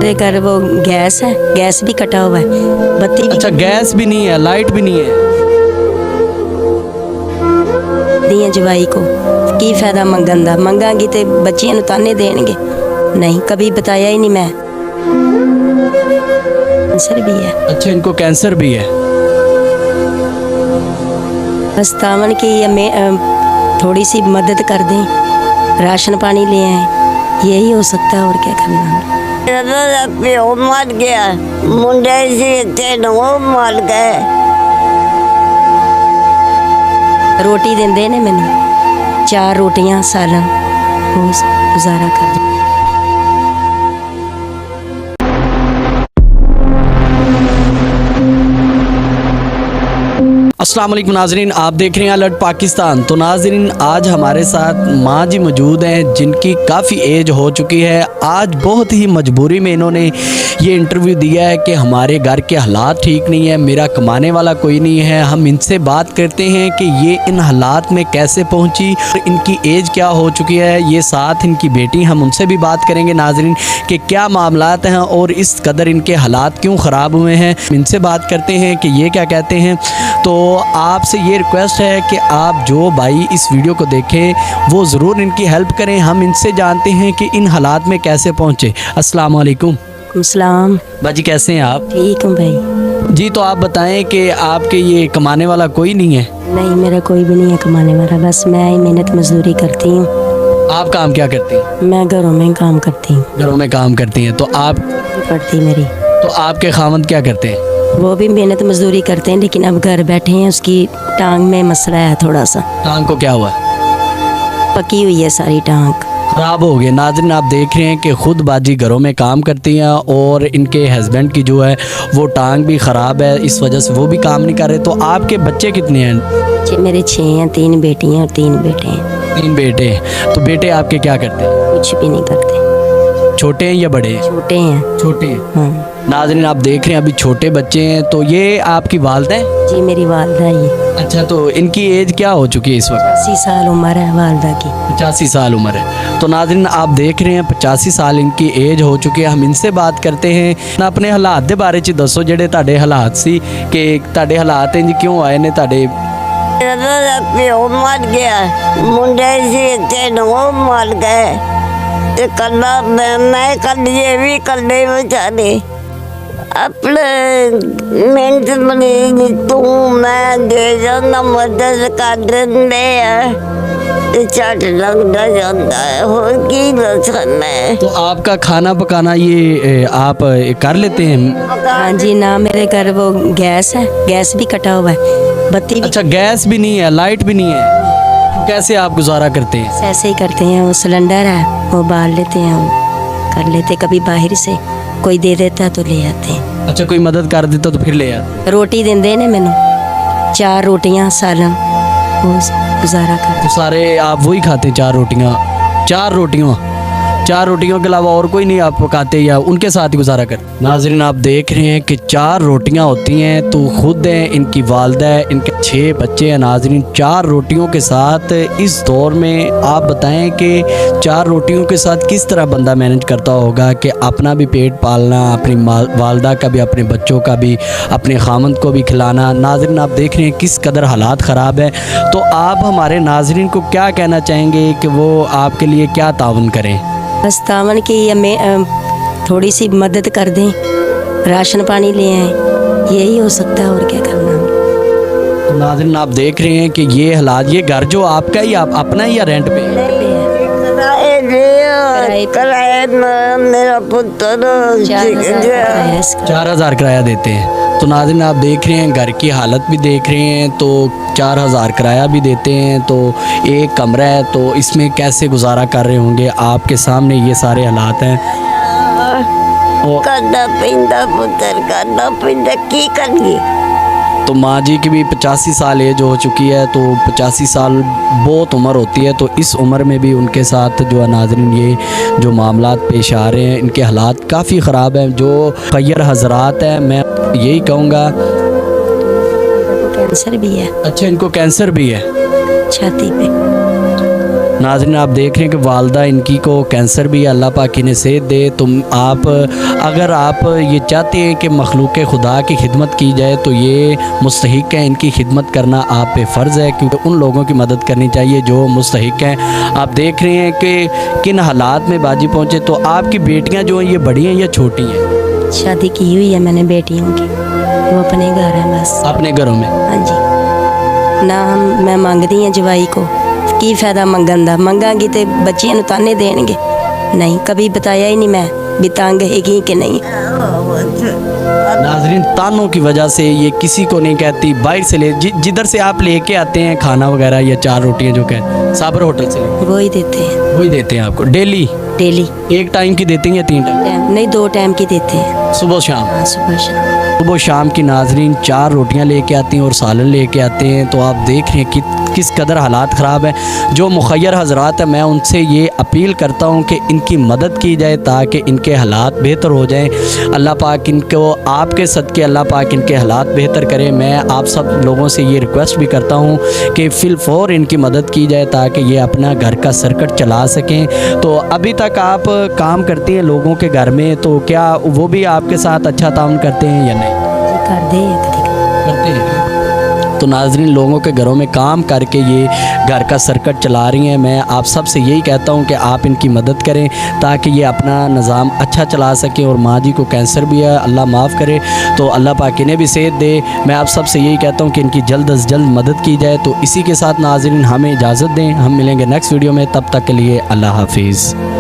मेरे घर वो गैस है, गैस भी कटा हुआ है, बत्ती भी। अच्छा, गैस भी नहीं है, लाइट भी नहीं है। दिए जवाई को की फायदा मंगन दा, मंगांगी ते बच्चियां नूं ताने देणगे। नहीं, कभी बताया ही नहीं मैं। कैंसर भी है। अच्छा, इनको कैंसर भी है। बस तावन की थोड़ी सी मदद कर दें, राशन पानी ले आए, यही हो सकता है, और क्या करना। मेरा प्यो मर गया, मुंडे से तीन वो मर गए। रोटी देंदे ने मैंने, 4 रोटियां सालन, वो गुजारा कर। अस्सलाम वालेकुम नाजरीन, आप देख रहे हैं अलर्ट पाकिस्तान। तो नाजरीन, आज हमारे साथ माँ जी मौजूद हैं जिनकी काफ़ी एज हो चुकी है। आज बहुत ही मजबूरी में इन्होंने ये इंटरव्यू दिया है कि हमारे घर के हालात ठीक नहीं है, मेरा कमाने वाला कोई नहीं है। हम इनसे बात करते हैं कि ये इन हालात में कैसे पहुँची, इनकी एज क्या हो चुकी है। ये साथ इनकी बेटी, हम उनसे भी बात करेंगे नाजरीन कि क्या मामलात हैं और इस कदर इनके हालात क्यों ख़राब हुए हैं। इनसे बात करते हैं कि ये क्या कहते हैं। तो आपसे ये रिक्वेस्ट है कि आप जो भाई इस वीडियो को देखें वो ज़रूर इनकी हेल्प करें। हम इनसे जानते हैं कि इन हालात में कैसे पहुँचे। अस्सलाम वालेकुम। सलाम। बाजी, कैसे हैं आप? ठीक हूँ भाई। जी, तो आप बताएं कि आपके ये कमाने वाला कोई नहीं है? नहीं, मेरा कोई भी नहीं है कमाने वाला, बस मैं ही मेहनत मजदूरी करती हूँ। आप काम क्या करती हैं? मैं घरों में काम करती हूँ। घरों में काम करती हैं। तो आप पड़ती मेरी। तो आपके खामद क्या करते हैं? वो भी मेहनत मजदूरी करते हैं, लेकिन अब घर बैठे हैं, उसकी टांग में मसला है थोड़ा सा। टांग को क्या हुआ? पकी हुई है सारी टांग, ख़राब हो गए। नाज़रीन, आप देख रहे हैं कि खुद बाजी घरों में काम करती हैं और इनके हस्बैंड की जो है वो टांग भी ख़राब है, इस वजह से वो भी काम नहीं कर रहे। तो आपके बच्चे कितने हैं? मेरे 6 हैं, 3 बेटियां और 3 बेटे हैं। 3 बेटे हैं। तो बेटे आपके क्या करते हैं? कुछ भी नहीं करते। छोटे हैं या बड़े हैं? छोटे हैं। छोटे हैं। हाँ नाज़रीन, आप देख रहे हैं अभी छोटे बच्चे हैं। तो ये आपकी वालदा है? जी, मेरी वालदा है ये। अच्छा, तो इनकी एज क्या हो चुकी है इस वक्त? 80 साल उम्र है वालदा की। 85 साल उम्र है। तो नाज़रीन, आप देख रहे हैं 85 साल इनकी एज हो चुकी है। हम इनसे बात करते हैं। अपने हालात के बारे च दसो, जेडे तुहाडे हालात सी कि तुहाडे हालात इंज क्यों आए ने तुहाडे? मेरा प्यो मर गया, मुंडे से तीन वो मर गए। ते कल्ला मैं कल्ले भी कल्ले बेचारे अपने मेहनत बनी तू मैं दे जाना मदद कर देंदे ते चट लगता जाता है। और की दसन है। तो आपका खाना पकाना ये आप कर लेते हैं? हाँ जी, ना मेरे घर वो गैस है, गैस भी कटा हुआ है, बत्ती भी। अच्छा, गैस भी नहीं है, लाइट भी नहीं है। कैसे आप गुजारा करते हैं? ऐसे ही करते हैं। वो सिलेंडर है, वो बाल लेते हैं, वो कर लेते। कभी बाहर से कोई दे देता है तो ले आते हैं। अच्छा, कोई मदद कर देता तो फिर ले आते? रोटी देंदे ने मैनू, 4 रोटियां सालन, वो गुजारा कर। तो सारे आप वही खाते हैं? 4 रोटियाँ? 4 रोटियों के अलावा और कोई नहीं आप पकाते या उनके साथ ही गुजारा कर? नाज़रीन, आप देख रहे हैं कि 4 रोटियां होती हैं। तो खुद हैं, इनकी वालदा है, इनके 6 बच्चे हैं। नाज़रीन, 4 रोटियों के साथ इस दौर में आप बताएं कि 4 रोटियों के साथ किस तरह बंदा मैनेज करता होगा कि अपना भी पेट पालना, अपनी वालदा का भी, अपने बच्चों का भी, अपने खामंद को भी खिलाना। नाज़रीन, आप देख रहे हैं किस कदर हालात ख़राब है। तो आप हमारे नाज़रीन को क्या कहना चाहेंगे कि वो आपके लिए क्या तावन करें? बस तावन की थोड़ी सी मदद कर दें, राशन पानी ले आए, यही हो सकता है, और क्या करना। तो नाज़रीन, आप देख रहे हैं कि ये हालात, ये घर जो आपका ही आप अपना ही या रेंट पे है? किराए में मेरा पुत्र 4000 किराया देते हैं। तो नाज़रीन, आप देख रहे हैं घर की हालत भी देख रहे हैं। तो 4000 किराया भी देते हैं, तो एक कमरा है, तो इसमें कैसे गुजारा कर रहे होंगे? आपके सामने ये सारे हालात हैं। करना पिंदा पुत्र करना पिंदा की करिए। तो माँ जी की भी 85 साल एज हो चुकी है। तो 85 साल बहुत उम्र होती है। तो इस उम्र में भी उनके साथ जो है नाज़रीन ये जो मामलात पेश आ रहे हैं, इनके हालात काफ़ी ख़राब हैं। जो खैर हजरात हैं, मैं यही कहूँगा। कैंसर भी है। अच्छा, इनको कैंसर भी है? छाती पे। नाज़रीन आप देख रहे हैं कि वालदा इनकी को कैंसर भी है, अल्लाह पाक इन्हें सेहत दे। तुम आप अगर आप ये चाहते हैं कि मखलूक खुदा की खिदमत की जाए तो ये मुस्तहिक है, इनकी खिदमत करना आप पे फ़र्ज़ है, क्योंकि उन लोगों की मदद करनी चाहिए जो मुस्तहिक हैं। आप देख रहे हैं कि किन हालात में बाजी पहुँचे। तो आपकी बेटियाँ जो हैं ये बड़ी हैं या छोटी हैं? शादी की हुई है मैंने बेटियों की, वो अपने घर है बस। अपने घरों में? हाँ जी। ना मैं मंगदी हाँ जवाई को, की फायदा मंगन दा, मंगांगी तो बच्चियां नूं ताने देणगे। नहीं, कभी बताया ही नहीं मैं भी तंग हैगी कि नहीं। नाज़रीन तानों की वजह से ये किसी को नहीं कहती, बाहर से ले जिधर से आप लेके आते हैं खाना वगैरह या 4 रोटियां जो कह साबर होटल से वो ही देते हैं, वही देते हैं आपको डेली? डेली। एक टाइम की देते हैं या 3 टाइम? नहीं, 2 टाइम की देते हैं, सुबह शाम? हाँ सुबह शाम। सुबह शाम की नाज़रीन 4 रोटियां लेके आती हैं और सालन लेके आते हैं। तो आप देख रहे हैं कि किस कदर हालात ख़राब हैं। जो मुखय्यर हजरात हैं मैं उनसे ये अपील करता हूँ कि इनकी मदद की जाए ताकि इनके हालात बेहतर हो जाएं। अल्लाह पाक इनको आपके सदके अल्लाह पाक इनके हालात बेहतर करे। मैं आप सब लोगों से ये रिक्वेस्ट भी करता हूँ कि फ़िलफ़ौर इनकी मदद की जाए ताकि ये अपना घर का सर्कट चला सकें। तो अभी तक आप काम करती हैं लोगों के घर में, तो क्या वो भी आपके साथ अच्छा ताउन करते हैं या नहीं? कर दे करते हैं। तो नाज़रीन लोगों के घरों में काम करके ये घर का सर्कट चला रही हैं। मैं आप सब से यही कहता हूँ कि आप इनकी मदद करें ताकि ये अपना निज़ाम अच्छा चला सकें। और माँ जी को कैंसर भी है, अल्लाह माफ़ करे, तो अल्लाह पाक इन्हें भी सेहत दे। मैं आप सब से यही कहता हूँ कि इनकी जल्द अज जल्द मदद की जाए। तो इसी के साथ नाज़रीन हमें इजाज़त दें, हम मिलेंगे नेक्स्ट वीडियो में, तब तक के लिए अल्लाह हाफिज़।